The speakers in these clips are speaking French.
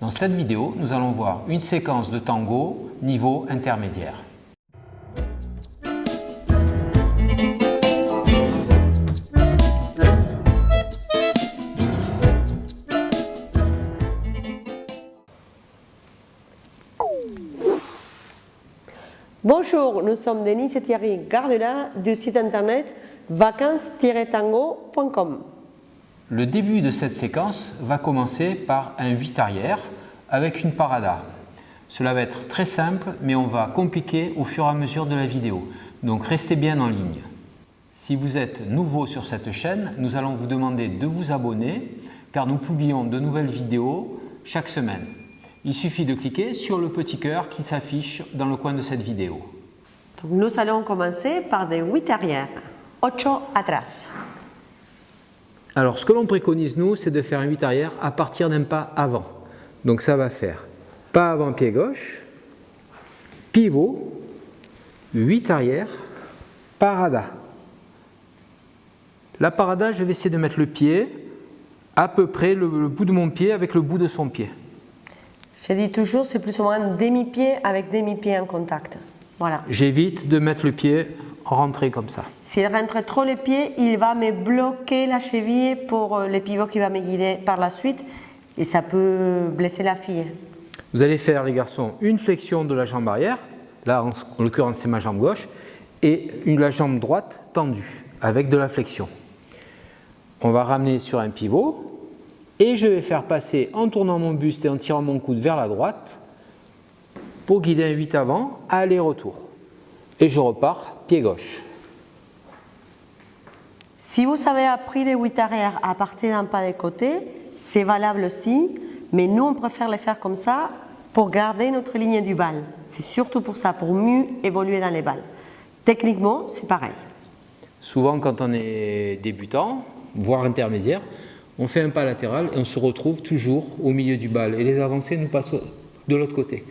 Dans cette vidéo, nous allons voir une séquence de tango niveau intermédiaire. Bonjour, nous sommes Denise et Thierry Gardela du site internet vacances-tango.com. Le début de cette séquence va commencer par un 8 arrière avec une parada. Cela va être très simple, mais on va compliquer au fur et à mesure de la vidéo. Donc restez bien en ligne. Si vous êtes nouveau sur cette chaîne, nous allons vous demander de vous abonner car nous publions de nouvelles vidéos chaque semaine. Il suffit de cliquer sur le petit cœur qui s'affiche dans le coin de cette vidéo. Donc nous allons commencer par des 8 arrière, 8 atrás. Alors ce que l'on préconise nous, c'est de faire un 8 arrière à partir d'un pas avant. Donc ça va faire pas avant pied gauche, pivot, 8 arrière, parada. La parada, je vais essayer de mettre le pied à peu près le bout de mon pied avec le bout de son pied. Je dis toujours, c'est plus ou moins demi-pied avec demi-pied en contact. Voilà. J'évite de mettre le pied rentré comme ça. S'il rentre trop les pieds, il va me bloquer la cheville pour le pivot qui va me guider par la suite et ça peut blesser la fille. Vous allez faire, les garçons, une flexion de la jambe arrière, là en l'occurrence c'est ma jambe gauche, et la jambe droite tendue avec de la flexion. On va ramener sur un pivot et je vais faire passer en tournant mon buste et en tirant mon coude vers la droite pour guider un 8 avant, aller-retour. Et je repars pied gauche. Si vous avez appris les 8 arrière à partir d'un pas de côté, c'est valable aussi, mais nous on préfère les faire comme ça pour garder notre ligne du bal. C'est surtout pour ça, pour mieux évoluer dans les balles. Techniquement, c'est pareil. Souvent quand on est débutant, voire intermédiaire, on fait un pas latéral et on se retrouve toujours au milieu du bal et les avancées nous passent de l'autre côté.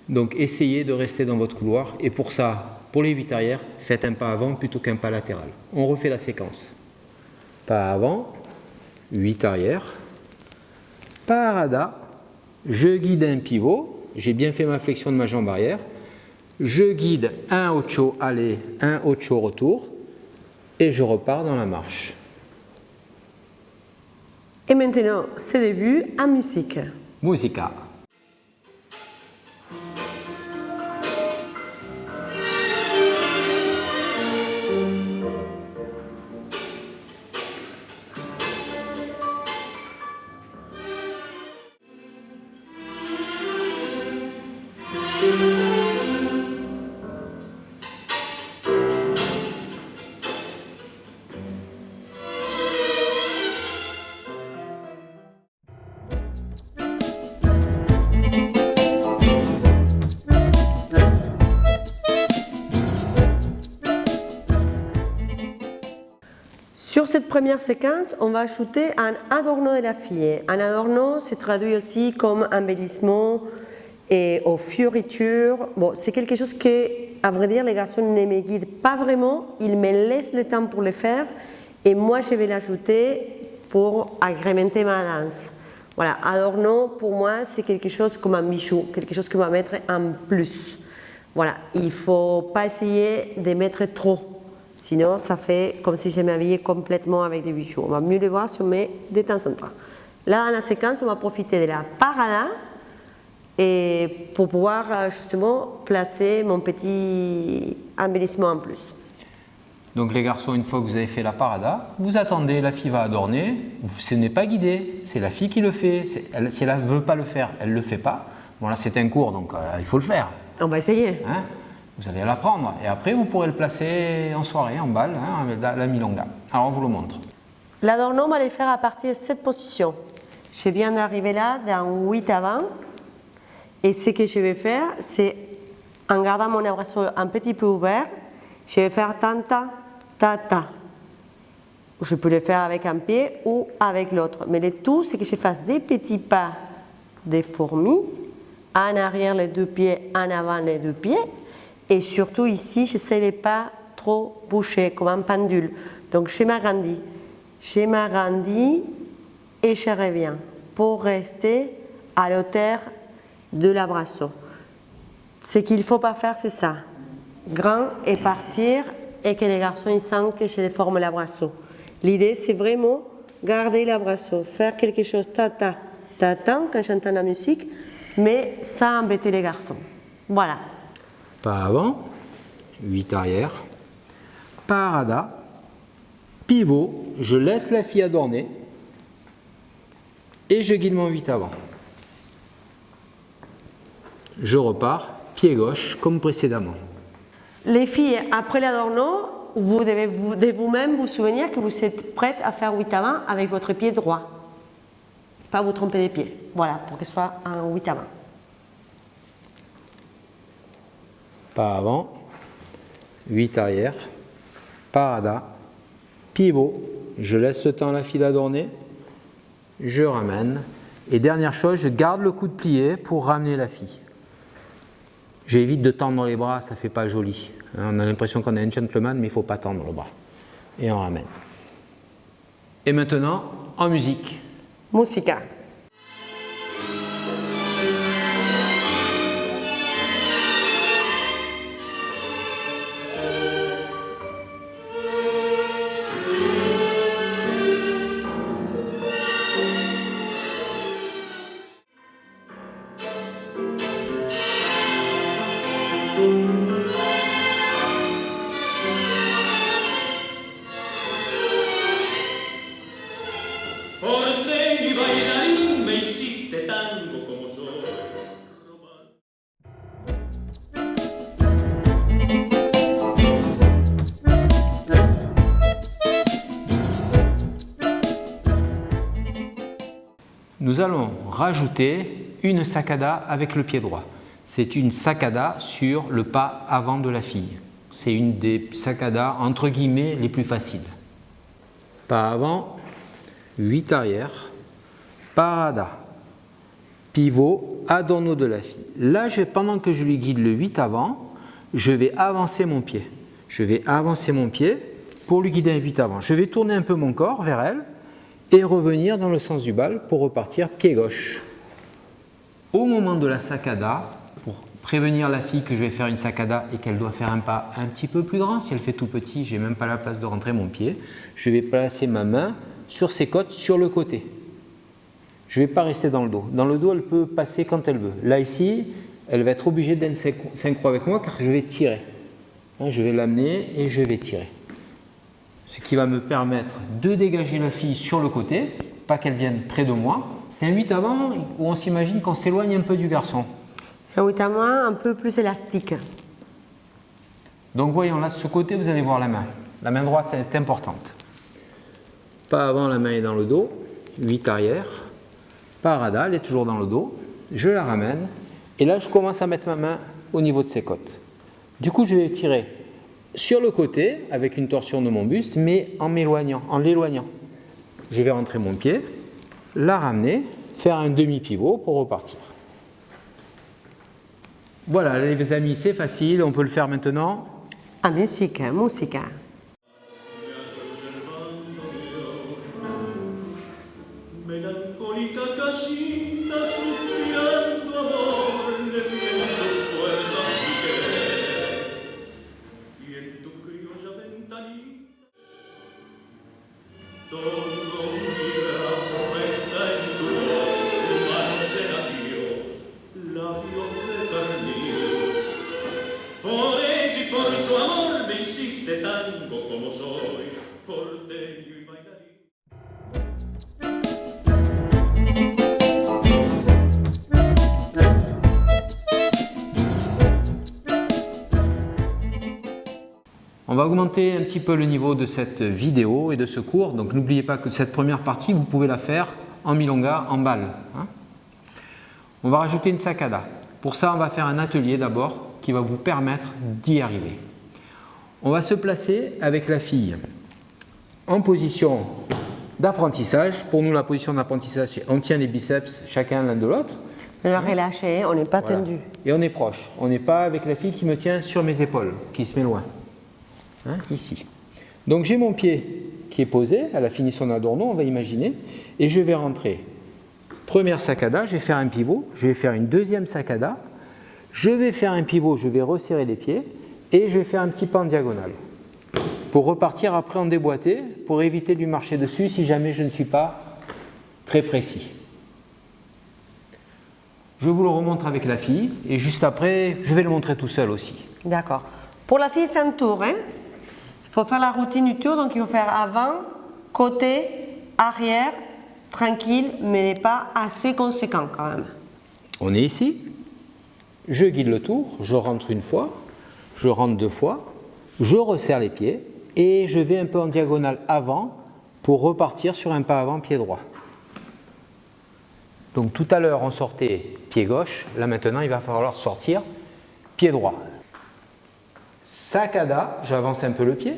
Donc essayez de rester dans votre couloir et pour ça, pour les 8 arrière, faites un pas avant plutôt qu'un pas latéral. On refait la séquence. Pas avant, 8 arrière, parada, je guide un pivot, j'ai bien fait ma flexion de ma jambe arrière, je guide un ocho aller, un ocho retour et je repars dans la marche. Et maintenant, c'est début en musique. Musica. Sur cette première séquence, on va ajouter un adorno de la fille. Un adorno se traduit aussi comme embellissement et aux fioritures. Bon, c'est quelque chose que, à vrai dire, les garçons ne me guident pas vraiment. Ils me laissent le temps pour le faire et moi je vais l'ajouter pour agrémenter ma danse. Voilà, adorno pour moi c'est quelque chose comme un bijou, quelque chose qu'on va mettre en plus. Voilà, il ne faut pas essayer de mettre trop. Sinon, ça fait comme si je m'habillais complètement avec des bijoux. On va mieux le voir si on met de temps en temps. Là, dans la séquence, on va profiter de la parada et pour pouvoir justement placer mon petit embellissement en plus. Donc les garçons, une fois que vous avez fait la parada, vous attendez, la fille va adorner. Ce n'est pas guidé, c'est la fille qui le fait. Si elle ne veut pas le faire, elle ne le fait pas. Bon là, c'est un cours, donc il faut le faire. On va essayer. Hein? Vous allez l'apprendre et après vous pourrez le placer en soirée, en balle, hein, avec la milonga. Alors on vous le montre. L'adorno, on va le faire à partir de cette position. Je viens d'arriver là, dans 8 avant. Et ce que je vais faire, c'est en gardant mon abraçon un petit peu ouvert, je vais faire tanta, ta. Je peux le faire avec un pied ou avec l'autre. Mais le tout, c'est que je fasse des petits pas de fourmi, en arrière les 2 pieds, en avant les 2 pieds. Et surtout ici, j'essaie de ne pas trop bouger, comme un pendule. Donc je m'agrandis et je reviens pour rester à la hauteur de l'abrazo. Ce qu'il ne faut pas faire, c'est ça. Grand et partir et que les garçons ils sentent que je déforme l'abrazo. L'idée, c'est vraiment garder l'abrazo, faire quelque chose ta-ta, ta-ta quand j'entends la musique, mais sans embêter les garçons. Voilà. Pas avant, 8 arrière, parada, pivot, je laisse la fille adorner et je guide mon 8 avant. Je repars, pied gauche comme précédemment. Les filles, après l'adorno, vous devez de vous-même vous souvenir que vous êtes prête à faire 8 avant avec votre pied droit. Pas vous tromper des pieds. Voilà, pour que ce soit un 8 avant. Pas avant, 8 arrière, parada, pivot, je laisse le temps à la fille d'adorner, je ramène, et dernière chose, je garde le coude plié pour ramener la fille. J'évite de tendre les bras, ça ne fait pas joli. On a l'impression qu'on est un gentleman, mais il ne faut pas tendre le bras. Et on ramène. Et maintenant, en musique. Musica. Porteño y bailarín, me hiciste tango como soy. Nous allons rajouter une saccada avec le pied droit. C'est une saccada sur le pas avant de la fille. C'est une des saccadas entre guillemets les plus faciles. Pas avant, 8 arrière, parada, pivot, adorno de la fille. Là, pendant que je lui guide le 8 avant, je vais avancer mon pied. Je vais avancer mon pied pour lui guider un 8 avant. Je vais tourner un peu mon corps vers elle et revenir dans le sens du bal pour repartir pied gauche. Au moment de la saccada, pour prévenir la fille que je vais faire une saccada et qu'elle doit faire un pas un petit peu plus grand, si elle fait tout petit, je n'ai même pas la place de rentrer mon pied, je vais placer ma main sur ses côtes, sur le côté. Je ne vais pas rester dans le dos. Dans le dos, elle peut passer quand elle veut. Là, ici, elle va être obligée d'être synchro avec moi car je vais tirer. Je vais l'amener et je vais tirer. Ce qui va me permettre de dégager la fille sur le côté, pas qu'elle vienne près de moi. C'est un 8 avant où on s'imagine qu'on s'éloigne un peu du garçon. C'est un 8 avant un peu plus élastique. Donc voyons là, de ce côté, vous allez voir la main. La main droite est importante. Pas avant, la main est dans le dos. 8 arrière. Parada, elle est toujours dans le dos. Je la ramène. Et là, je commence à mettre ma main au niveau de ses côtes. Du coup, je vais tirer sur le côté avec une torsion de mon buste, mais en m'éloignant, en l'éloignant. Je vais rentrer mon pied, la ramener, faire un demi-pivot pour repartir. Voilà, les amis, c'est facile, on peut le faire maintenant. En musique, musica. Melancólica casita suspirando amor, le tiendo fuerza a mi querer. Y en tu criolla ventanita, todo mi gramo está en tu voz, humanos de labios, labios de carmín. Por ella y por su amor me hiciste tango como soy, porteño y bailarín. On va augmenter un petit peu le niveau de cette vidéo et de ce cours. Donc n'oubliez pas que cette première partie, vous pouvez la faire en milonga, en balle. On va rajouter une saccada. Pour ça, on va faire un atelier d'abord qui va vous permettre d'y arriver. On va se placer avec la fille en position d'apprentissage. Pour nous, la position d'apprentissage, c'est on tient les biceps chacun l'un de l'autre. Ne la relâchez, on n'est pas Voilà. tendu. Et on est proche. On n'est pas avec la fille qui me tient sur mes épaules, qui se met loin. Ici. Donc j'ai mon pied qui est posé à la finition d'adorno, on va imaginer, et je vais rentrer Première saccada, je vais faire un pivot, je vais faire une deuxième saccada, je vais faire un pivot, je vais resserrer les pieds et je vais faire un petit pas en diagonale pour repartir après en déboîté pour éviter de lui marcher dessus si jamais je ne suis pas très précis. Je vous le remontre avec la fille et juste après, je vais le montrer tout seul aussi. D'accord. Pour la fille, c'est un tour. Hein? Il faut faire la routine du tour, donc il faut faire avant, côté, arrière, tranquille, mais pas assez conséquent quand même. On est ici, je guide le tour, je rentre une fois, je rentre deux fois, je resserre les pieds et je vais un peu en diagonale avant pour repartir sur un pas avant pied droit. Donc tout à l'heure on sortait pied gauche, là maintenant il va falloir sortir pied droit. Saccada, j'avance un peu le pied,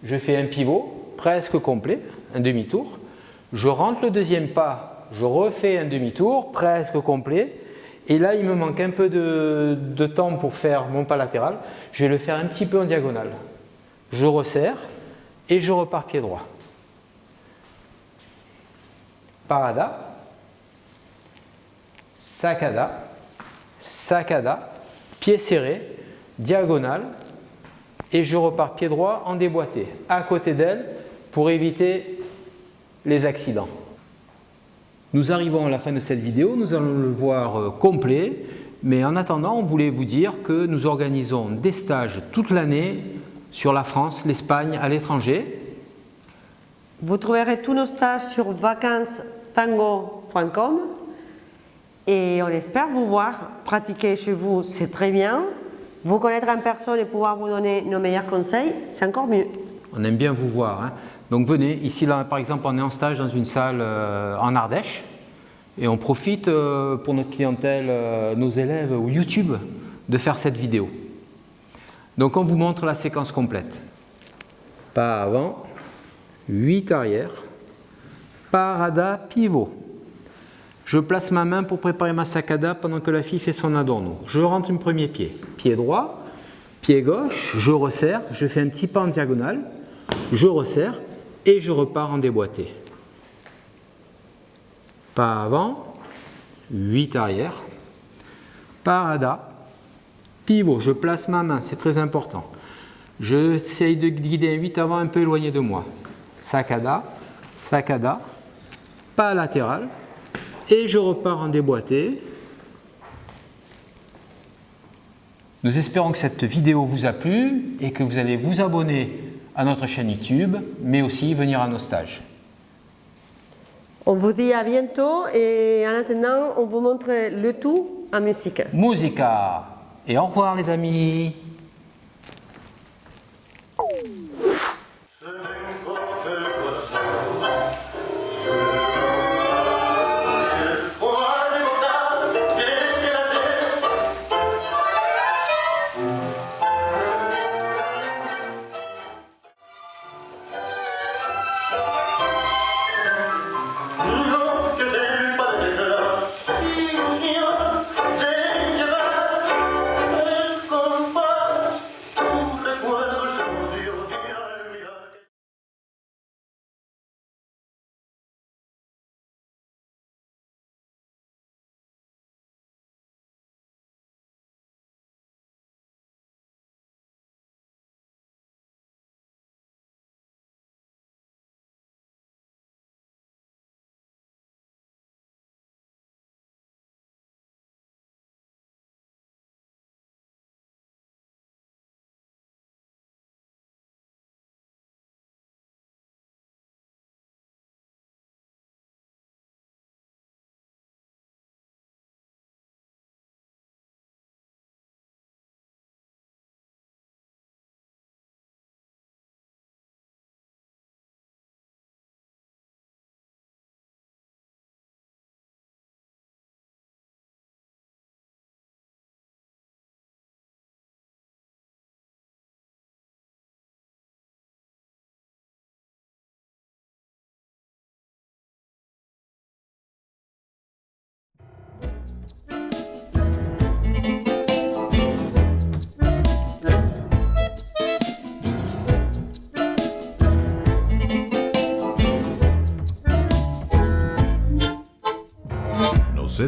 je fais un pivot presque complet, un demi-tour, je rentre le deuxième pas, je refais un demi-tour presque complet et là il me manque un peu de temps pour faire mon pas latéral, je vais le faire un petit peu en diagonale. Je resserre et je repars pied droit. Parada. Saccada, saccada, pied serré, diagonale, et je repars pied droit en déboîté, à côté d'elle, pour éviter les accidents. Nous arrivons à la fin de cette vidéo, nous allons le voir complet, mais en attendant, on voulait vous dire que nous organisons des stages toute l'année sur la France, l'Espagne, à l'étranger. Vous trouverez tous nos stages sur vacancestango.com. Et on espère vous voir pratiquer chez vous, c'est très bien. Vous connaître en personne et pouvoir vous donner nos meilleurs conseils, c'est encore mieux. On aime bien vous voir. Hein. Donc venez, ici là par exemple on est en stage dans une salle en Ardèche et on profite pour notre clientèle, nos élèves ou YouTube de faire cette vidéo. Donc on vous montre la séquence complète. Pas avant, 8 arrière, parada, pivot. Je place ma main pour préparer ma saccada pendant que la fille fait son adorno. Je rentre un premier pied. Pied droit, pied gauche, je resserre, je fais un petit pas en diagonale, je resserre et je repars en déboîté. Pas avant, 8 arrière, parada, pivot. Je place ma main, c'est très important. J'essaye de guider un 8 avant un peu éloigné de moi. Saccada, saccada, pas latéral. Et je repars en déboîté. Nous espérons que cette vidéo vous a plu et que vous allez vous abonner à notre chaîne YouTube, mais aussi venir à nos stages. On vous dit à bientôt et en attendant, on vous montre le tout en musique. Musica! Et au revoir les amis! Compa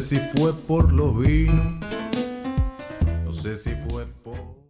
sé si fue por los vinos, no sé si fue por...